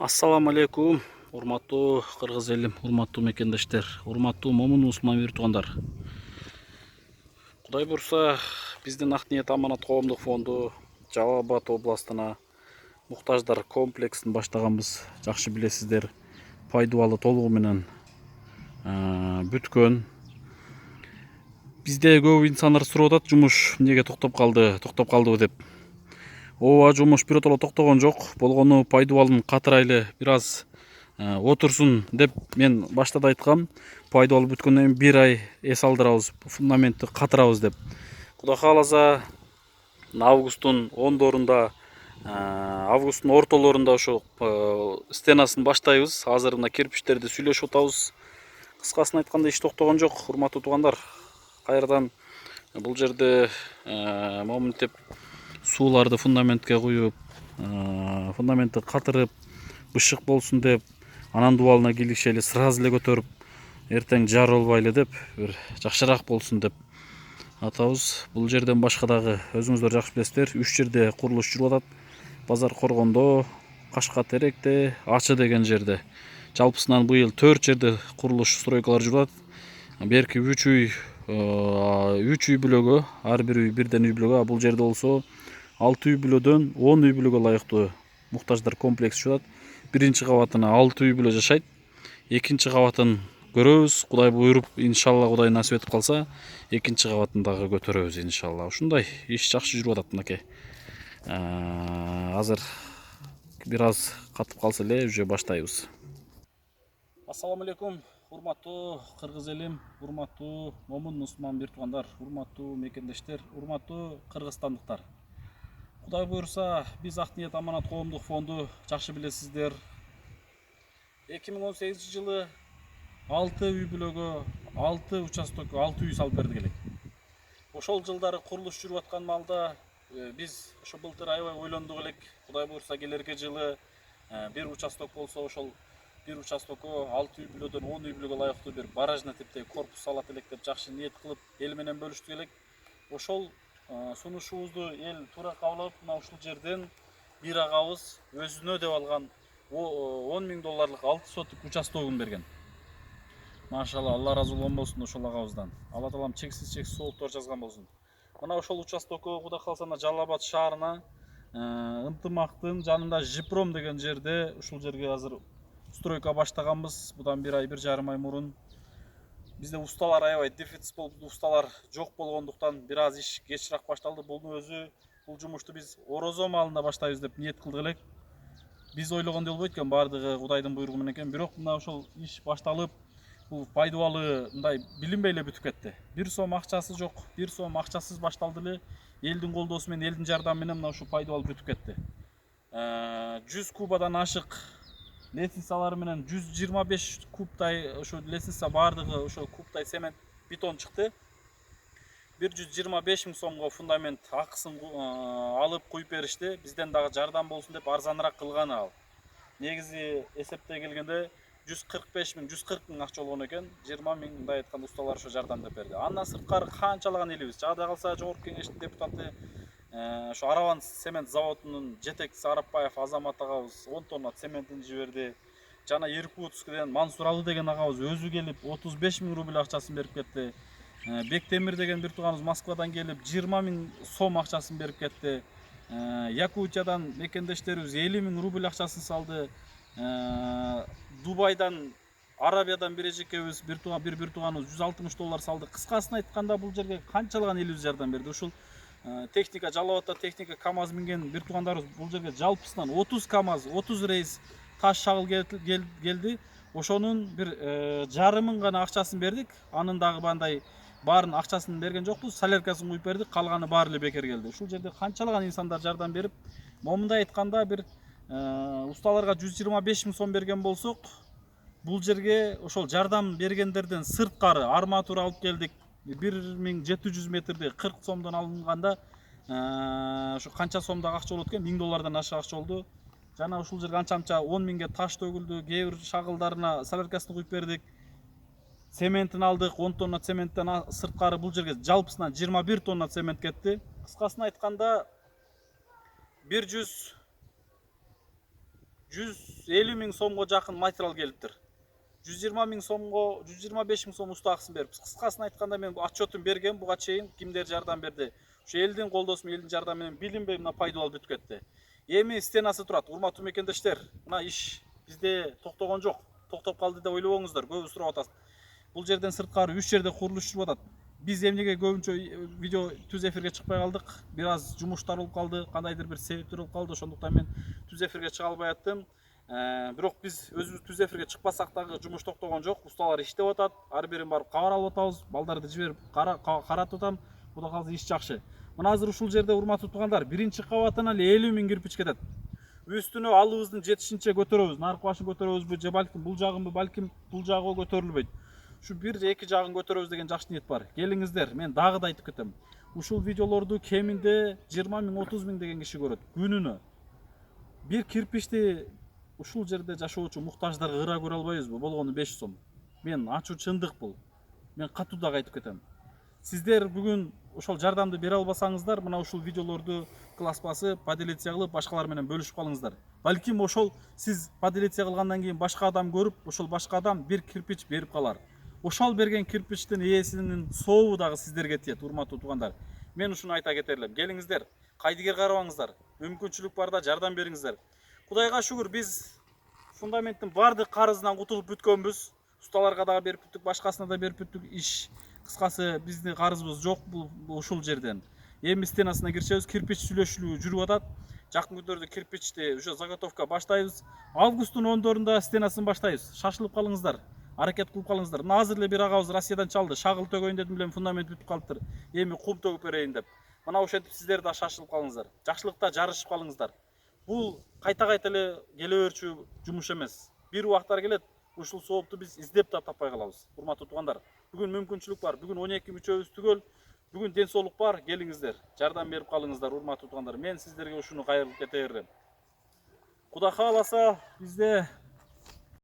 Ассаламу алейкум, урматтуу кыргыз элим, урматтуу мекендештер, урматтуу момун мусулман бир туугандар. Кудай буйрса, биздин Ак ниет аманат коомдук фонду Жалал Абад областына муктаждар комплексин баштаганбыз. Жакшы билесиздер, пайдубалы толугу менен бүткөн. Бизде көп инсандар сурап атат, жумуш эмнеге токтоп калдыбы деп. Ооба, жумуш биротоло токтогон жок. Болгону пайдубалын катырайлы бир аз отурсун деп мен баштада айткам. Пайдубал бүткөндөн кийин 1 ай эс алдырабыз, фундаментти катырабыз деп. Кудай кааласа, августтун 10-дорунда, августтун ортолорунда ошо стенасын баштайбыз. Азыр мына кирпичтерди сүйлөшүп атабыз. Кыскасын айтканда иш токтогон жок, урматтуу туугандар. Кайрадан бул жерде моминтип сууларды фундаментке куюп, фундаментти катырып, бышык болсун деп, анан дубалына килишели сразу эле көтөрүп, эртең жар болбайлы деп, бир жакшыраак болсун деп атабыз. Бул жерден башка дагы өзүңүздөр жакшы билесиздер, 3 жерде курулуш жүрүп атат. Базар Коргондо, Кашка Теректе, Ачы деген жерде. Жалпысынан быйыл 4 жерде курулуш стройкалар жүрүп атат. Берки 3 үй бүлөгө, ар бир үй бирден үй бүлөгө, бул жерде болсо 6 үй бүлөдөн 10 үй бүлөгө лайыктуу муктаждар комплекси жүрүп атат. Биринчи кабатына 6 үй бүлө жашайт. Экинчи кабатын көрөбүз. Кудай буйруп, иншалла, Кудай насип этип калса, экинчи кабатын дагы көтөрөбүз иншалла. Ушундай иш жакшы жүрүп атат мынакей. Азыр бир аз катып калса эле уже баштайбыз. Ассаламу алейкум, урматтуу кыргыз элим, урматтуу момун мусулман бир туугандар, урматтуу мекендештер, урматтуу кыргызстандыктар. Кудай буйрса, биз Ак ниет аманат коомдук фонду жакшы билесиздер. 2018 жылы 6 үй бүлөгө, 6 участокко 6 үй салып бердик элек. Ошол жылдары курулуш жүрүп аткан маалда биз ошо былтыр аябай ойлондук элек. Кудай буйрса, келерки жылы бир участок болсо, ошол бир участокко 6 үй бүлөдөн 10 үй бүлөгө лайыктуу бир баражный типтеги корпус салат элек деп жакшы ниет кылып эл менен бөлүштүк элек. Ошол сунушубузду эл туура кабыл алып, мына ушул жерден бир агабыз өзүнө деп алган $10.000 6 соттук участогун берген. Машалла, Алла разы болсун ошол агабыздан. Алла таалам чексиз соолуктар жазган болсун. Мына ошол участокко Кудай кааласа Жалал Абад шаарына ынтымактын жанында Жипром деген жерде, ушул жерге азыр стройка баштаганбыз. Будан 1 ай, 1,5 ай мурун. Бизде усталар аябай дефицит болуп, усталар жок болгондуктан бир аз иш кечирээк башталды. Бул жумушту биз орозо маалында баштайбыз деп ниет кылдык элек. Биз ойлогондой болбойт экен, баардыгы Кудайдын буйругу менен экен. Бирок мына ошол иш башталып, бул пайдубалы мындай билинбей эле бүтүп кетти. 1 сом акчасы жок, 1 сом акчасыз башталды эле. Элдин колдоосу менен, элдин жардамы менен мына ушул пайдубал бүтүп кетти. 100 кубадан ашык лестницалары менен 125 кубтай ошо лестница баардыгы ошо кубтай цемент бетон чыкты. 125.000 сомго фундамент акысын алып куюп беришти. Бизден дагы жардам болсун деп арзаныраак кылганы ал. Негизи эсептей келгенде 140 миң акча болгон экен. 20 миң мындай айтканда усталар ошо жардам деп берди. Андан сырткары канчалаган элибиз, жада калса жогорку кеңештин депутаты, ошо Араван цемент заводунун жетекчиси Арапбаев Азамат агабыз 10 тонна цементин жиберди. Жана Иркутскден Мансур Алы деген агабыз өзү келип 35 миң рубль акчасын берип кетти. Бектемир деген бир тууганыбыз Москвадан келип 20 миң сом акчасын берип кетти. Якутиядан мекендештерибиз 50 миң рубль акчасын салды. Дубайдан, Арабиядан бир эжекебиз бир тууганыбыз $160 салды. Кыскасын айтканда, бул жерге канчалаган элибиз жардам берди. Ушул техника, Жалал Абадда техника КАМАЗ минген бир туугандарыбыз бул жерге жалпысынан 30 КАМАЗ, 30 рейс таш шагыл келди. Ошонун бир жарым миң гана акчасын бердик. Анын дагы бандай баарын акчасын берген жокпуз, соляркасын куюп бердик, калганы баары эле бекер келди. Ушул жерде канчалаган инсандар жардам берип, момундай айтканда бир усталарга 125 миң сом берген болсок, бул жерге ошол жардам бергендерден сырткары арматура алып келдик. 1700 метрди 40 сомдон алынганда ошо канча сомдагы акча болот экен? $1000 ашык акча болду. Жана ушул жерге анча 10 миңге таш төгүлдү, кээ бир шагылдарына соляркасын куюп бердик. Цементин алдык, 10 тонна цементтен сырткары бул жерге жалпысынан 21 тонна цемент кетти. Кыскасын айтканда 100 150 миң сомго жакын материал келиптир. 120 миң сомго, 125 миң сом уста акысын берипиз. Кыскасын айтканда мен бу отчетун берген, буга чейин кимдер жардам берди. Ушу элдин колдосу менен, элдин жардамы менен билинбей мына пайдалуу бүтүп кетти. Эми стенасы турат. Урматтуу мекендештер, мына иш бизде токтогон жок. Токтоп калды деп ойлобоңуздар. Көбү сурап атат. Бул жерден сырткары 3 жерде курулуш жүрүп атат. Биз эмнеге көбүнчө видео түз эфирге чыкпай калдык? Бир аз жумуштар болуп калды, кандайдыр бир себептер болуп калды. Ошондуктан мен түз эфирге чыга албай аттым. Бирок биз өзүбүз түз эфирге чыкпасак дагы жумуш токтогон жок. Усталар иштеп атат. Ар бирин барып кабар алып атабыз. Балдарды жиберип каратып атам. Кудай калса иш жакшы. Мына азыр ушул жерде урматтуу туугандар, биринчи кабатына эле 50 миң кирпич кетет. Үстүнө алыбыздын жетишинче көтөрөбүз. Наркы башын көтөрөбүзбү, же балким бул жагынбы, балким бул жагы көтөрүлбөйт. Ушу бир же эки жагын көтөрөбүз деген жакшы ниет бар. Келиңиздер, мен дагы да айтып кетем. Ушул видеолорду кеминде 20 миң, 30 миң деген киши көрөт күнүнө. Бир кирпичти ушул жерде жашоочу муктаждарга ыра көрө албайбызбы? Болгону 500 сом. Мен ачуу чындык бул. Мен катуу дагы айтып кетем. Сиздер бүгүн ошол жардамды бере албасаңыздар, мына ушул видеолорду класс басып, поделиться кылып, башкалар менен бөлүшүп калыңыздар. Балким ошол сиз поделиться кылгандан кийин башка адам көрүп, ошол башка адам бир кирпич берип калар. Ошол берген кирпичтин ээсинин сообу дагы сиздерге тиет, урматтуу туугандар. Мен ушуну айта кетерлим. Келиңиздер, кайдыгер карабаңыздар. Мүмкүнчүлүк барда жардам бериңиздер. Кудайга шүгүр, биз фундаменттин баардык карызынан кутулуп бүткөнбүз. Усталарга дагы берип бүттүк, башкасына да берип бүттүк. Иш кыскасы биздин карызыбыз жок ушул жерден. Эми стенасына киришебиз, кирпич сүйлөшүүлүгү жүрүп атат. Жакын күндөрдө кирпичти уже заготовка баштайбыз. Августтун 10-дорунда стенасын баштайбыз. Шашылып калыңыздар. Аракет кылып калыңыздар. Мына азыр эле бир агабыз Россиядан чалды. Шагыл төгөйүн дедим билем, фундамент бүтүп калыптыр. Эми кум төгүп берейин деп. Мына ошентип сиздер да шашылып калыңыздар. Жакшылыкта жарышып калыңыздар. Бул кайта эле келе берчү жумуш эмес. Бир убактар келет. Ушул соопту биз издеп да таппай калабыз. Урматтуу туугандар, бүгүн мүмкүнчүлүк бар. Бүгүн 12 мүчөбүз түгөл. Бүгүн ден соолук бар. Келиңиздер. Жардам берип калыңыздар, урматтуу туугандар. Мен сиздерге ушуну кайрылып кете берем. Кудай кааласа, бизде